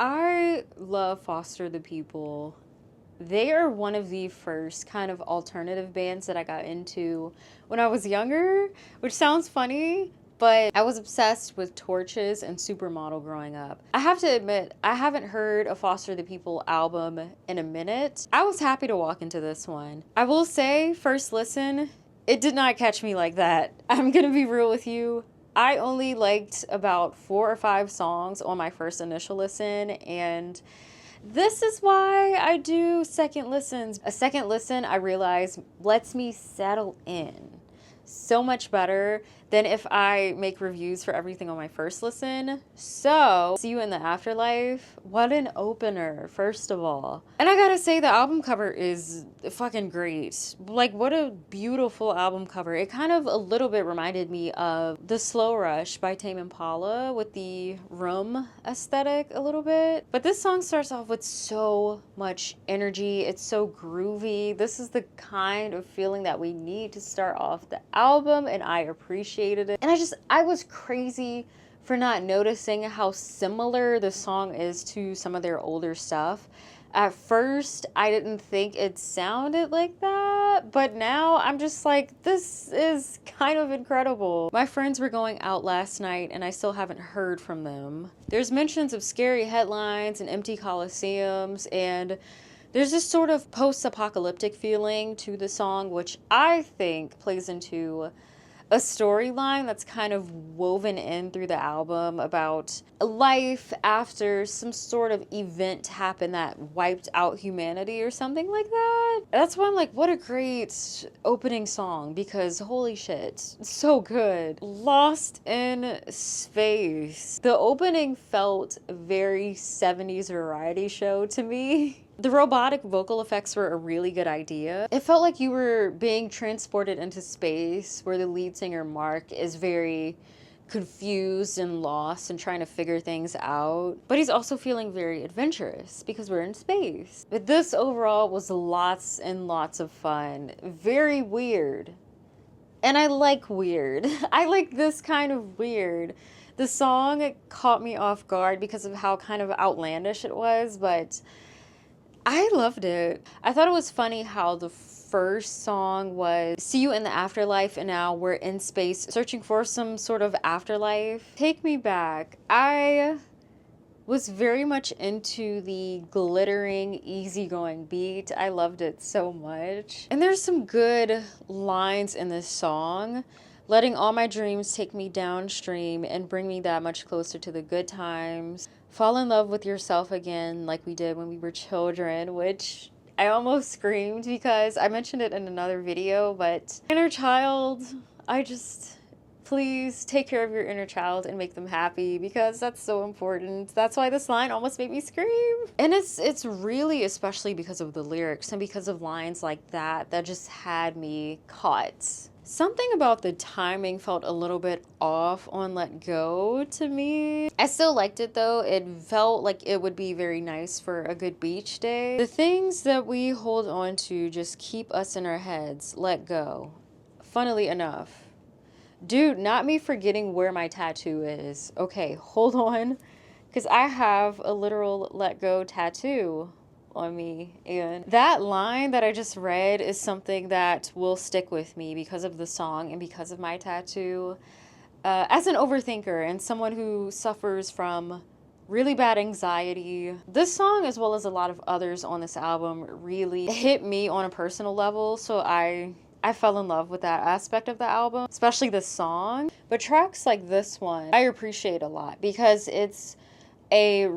I love Foster the People. They are one of the first kind of alternative bands that I got into when I was younger, which sounds funny, but I was obsessed with Torches and Supermodel growing up. I have to admit, I haven't heard a Foster the People album in a minute. I was happy to walk into this one. I will say, first listen, it did not catch me like that. I'm gonna be real with you. I only liked about 4 or 5 songs on my first initial listen, and this is why I do second listens. A second listen, I realize, lets me settle in so much better than if I make reviews for everything on my first listen. So, See You in the Afterlife, what an opener, first of all. And I gotta say, the album cover is fucking great. Like, what a beautiful album cover. It kind of a little bit reminded me of The Slow Rush by Tame Impala with the room aesthetic a little bit. But this song starts off with so much energy. It's so groovy. This is the kind of feeling that we need to start off the album, and I appreciated it. And I was crazy for not noticing how similar the song is to some of their older stuff. At first, I didn't think it sounded like that, but now I'm just like, this is kind of incredible. My friends were going out last night and I still haven't heard from them. There's mentions of scary headlines and empty coliseums, and there's this sort of post-apocalyptic feeling to the song, which I think plays into a storyline that's kind of woven in through the album about life after some sort of event happened that wiped out humanity or something like that. That's why I'm like, what a great opening song, because holy shit, so good. Lost in Space. The opening felt very 70s variety show to me. The robotic vocal effects were a really good idea. It felt like you were being transported into space, where the lead singer, Mark, is very confused and lost and trying to figure things out. But he's also feeling very adventurous because we're in space. But this overall was lots and lots of fun. Very weird. And I like weird. I like this kind of weird. The song caught me off guard because of how kind of outlandish it was, but I loved it. I thought it was funny how the first song was See You in the Afterlife, and now we're in space searching for some sort of afterlife. Take me back. I was very much into the glittering, easygoing beat. I loved it so much. And there's some good lines in this song. Letting all my dreams take me downstream and bring me that much closer to the good times. Fall in love with yourself again like we did when we were children, which I almost screamed because I mentioned it in another video, but inner child, please take care of your inner child and make them happy, because that's so important. That's why this line almost made me scream. And it's really, especially because of the lyrics and because of lines like that just had me caught. Something about the timing felt a little bit off on Let Go to me. I still liked it though. It felt like it would be very nice for a good beach day. The things that we hold on to just keep us in our heads. Let go. Funnily enough. Dude, not me forgetting where my tattoo is. Okay, hold on. Because I have a literal Let Go tattoo on me, and that line that I just read is something that will stick with me because of the song and because of my tattoo. As an overthinker and someone who suffers from really bad anxiety, this song, as well as a lot of others on this album, really hit me on a personal level, so I fell in love with that aspect of the album, especially this song. But tracks like this one I appreciate a lot because it's a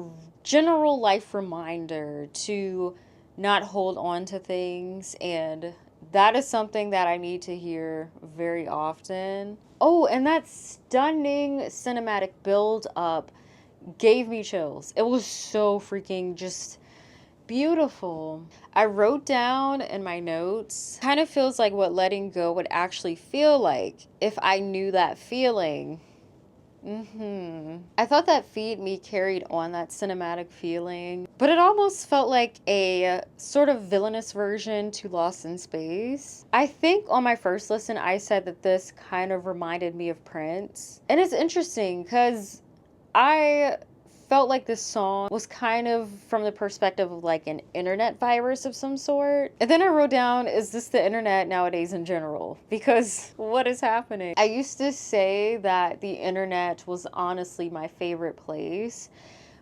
general life reminder to not hold on to things, and that is something that I need to hear very often. Oh, and that stunning cinematic build up gave me chills. It was so freaking just beautiful. I wrote down in my notes, kind of feels like what letting go would actually feel like if I knew that feeling. I thought that Feed Me carried on that cinematic feeling, but it almost felt like a sort of villainous version to Lost in Space. I think on my first listen, I said that this kind of reminded me of Prince. And it's interesting because I felt like this song was kind of from the perspective of like an internet virus of some sort. And then I wrote down, is this the internet nowadays in general? Because what is happening? I used to say that the internet was honestly my favorite place,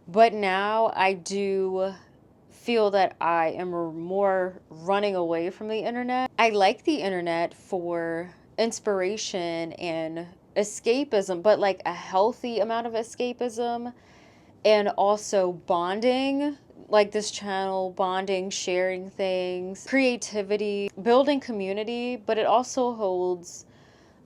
but now I do feel that I am more running away from the internet. I like the internet for inspiration and escapism, but like a healthy amount of escapism, and also bonding, like this channel, bonding, sharing things, creativity, building community, but it also holds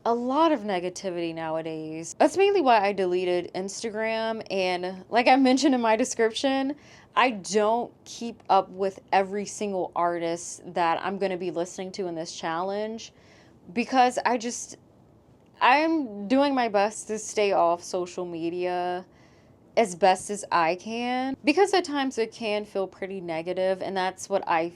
a lot of negativity nowadays. That's mainly why I deleted Instagram, and like I mentioned in my description, I don't keep up with every single artist that I'm going to be listening to in this challenge, because I'm doing my best to stay off social media as best as I can, because at times it can feel pretty negative, and that's what I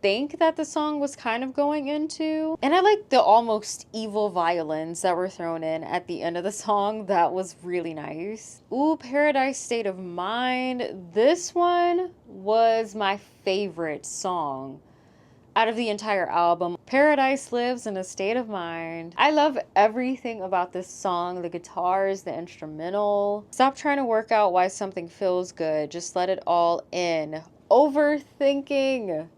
think that the song was kind of going into. And I like the almost evil violins that were thrown in at the end of the song. That was really nice. Ooh, Paradise State of Mind. This one was my favorite song out of the entire album. Paradise lives in a state of mind. I love everything about this song. The guitars, the instrumental. Stop trying to work out why something feels good. Just let it all in. Overthinking.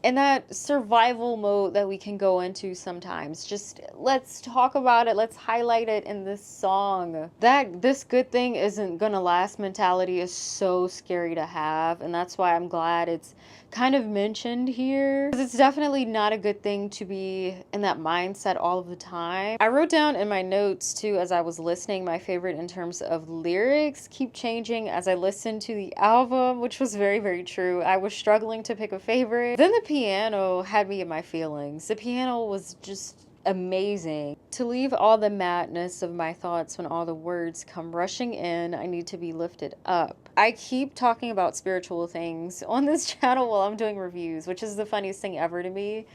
And that survival mode that we can go into sometimes. Just let's talk about it. Let's highlight it in this song. That this good thing isn't gonna last mentality is so scary to have. And that's why I'm glad it's kind of mentioned here. Because it's definitely not a good thing to be in that mindset all of the time. I wrote down in my notes too, as I was listening, my favorite in terms of lyrics keep changing as I listened to the album, which was very, very true. I was struggling to pick a favorite. Then the piano had me in my feelings. The piano was just amazing. To leave all the madness of my thoughts when all the words come rushing in, I need to be lifted up. I keep talking about spiritual things on this channel while I'm doing reviews, which is the funniest thing ever to me.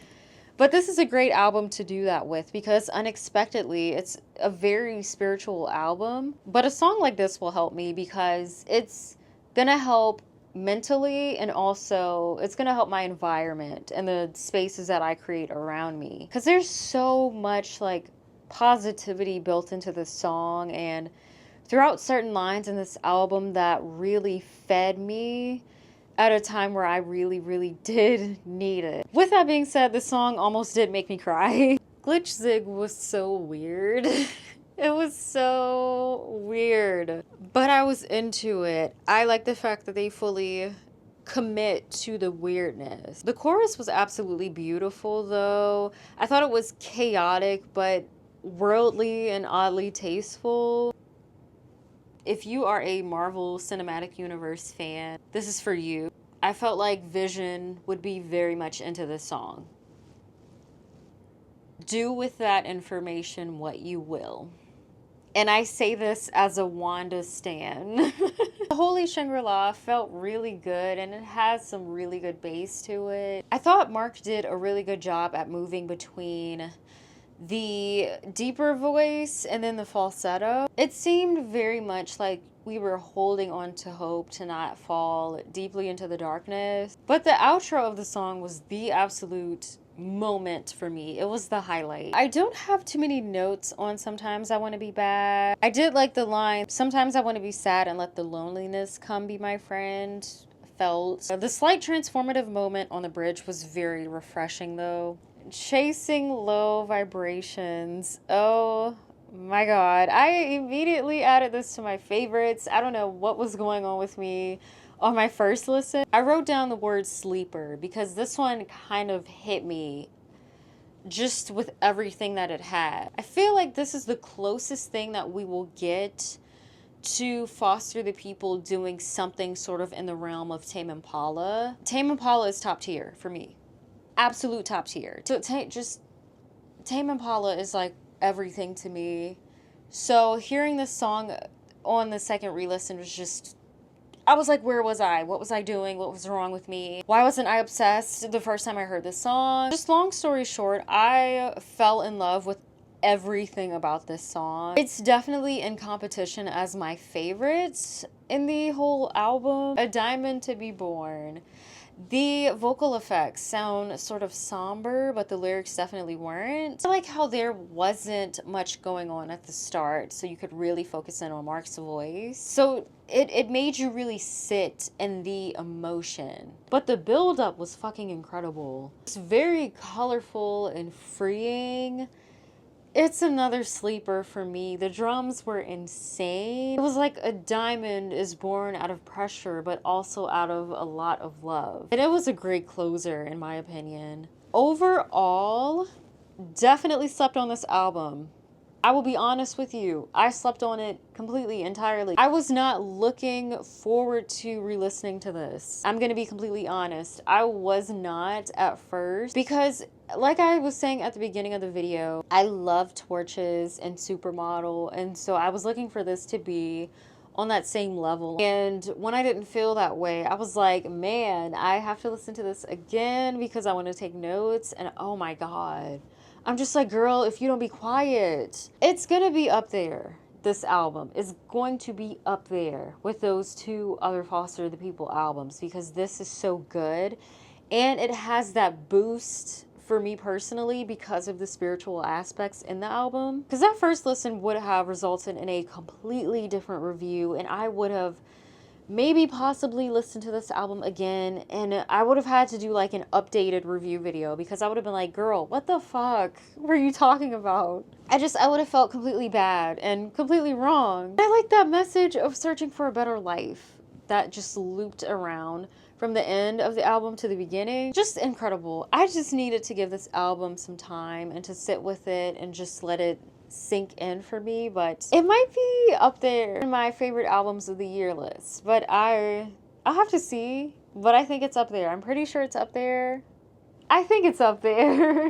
But this is a great album to do that with, because unexpectedly, it's a very spiritual album. But a song like this will help me because it's gonna help mentally, and also it's gonna help my environment and the spaces that I create around me, because there's so much like positivity built into this song and throughout certain lines in this album that really fed me at a time where I really, really did need it. With that being said, the song almost did make me cry. Glitch Zig was so weird. It was so weird, but I was into it. I like the fact that they fully commit to the weirdness. The chorus was absolutely beautiful though. I thought it was chaotic, but worldly and oddly tasteful. If you are a Marvel Cinematic Universe fan, this is for you. I felt like Vision would be very much into this song. Do with that information what you will. And I say this as a Wanda stan. Holy Shangri-La felt really good, and it has some really good bass to it. I thought Mark did a really good job at moving between the deeper voice and then the falsetto. It seemed very much like we were holding on to hope to not fall deeply into the darkness. But the outro of the song was the absolute moment for me. It was the highlight. I don't have too many notes on Sometimes I Want to Be Bad. I did like the line, sometimes I want to be sad and let the loneliness come be my friend. Felt the slight transformative moment on the bridge was very refreshing though. Chasing Low Vibrations. Oh my god. I immediately added this to my favorites. I don't know what was going on with me on my first listen. I wrote down the word sleeper because this one kind of hit me just with everything that it had. I feel like this is the closest thing that we will get to Foster the People doing something sort of in the realm of Tame Impala. Tame Impala is top tier for me. Absolute top tier. So Tame Impala is like everything to me. So hearing this song on the second re-listen was just, I was like, where was I? What was I doing? What was wrong with me? Why wasn't I obsessed the first time I heard this song? Just long story short, I fell in love with everything about this song. It's definitely in competition as my favorites, in the whole album. A Diamond to Be Born. The vocal effects sound sort of somber, but the lyrics definitely weren't. I like how there wasn't much going on at the start, so you could really focus in on Mark's voice. So it made you really sit in the emotion. But the build-up was fucking incredible. It's very colorful and freeing. It's another sleeper for me. The drums were insane. It was like a diamond is born out of pressure, but also out of a lot of love. And it was a great closer, in my opinion. Overall, definitely slept on this album. I will be honest with you, I slept on it completely, entirely. I was not looking forward to re-listening to this. I'm gonna be completely honest. I was not at first because, like I was saying at the beginning of the video, I love Torches and Supermodel, and so I was looking for this to be on that same level. And when I didn't feel that way, I was like, man, I have to listen to this again because I want to take notes, and oh my God. I'm just like, girl, if you don't be quiet. It's gonna be up there. This album is going to be up there with those two other Foster the People albums because this is so good. And it has that boost for me personally because of the spiritual aspects in the album. Because that first listen would have resulted in a completely different review, and I would have maybe possibly listen to this album again, and I would have had to do like an updated review video because I would have been like, girl, what the fuck were you talking about? I would have felt completely bad and completely wrong. I like that message of searching for a better life that just looped around from the end of the album to the beginning. Just incredible. I just needed to give this album some time and to sit with it and just let it sink in for me, but it might be up there in my favorite albums of the year list, but I'll have to see, but I think it's up there. I'm pretty sure it's up there. I think it's up there.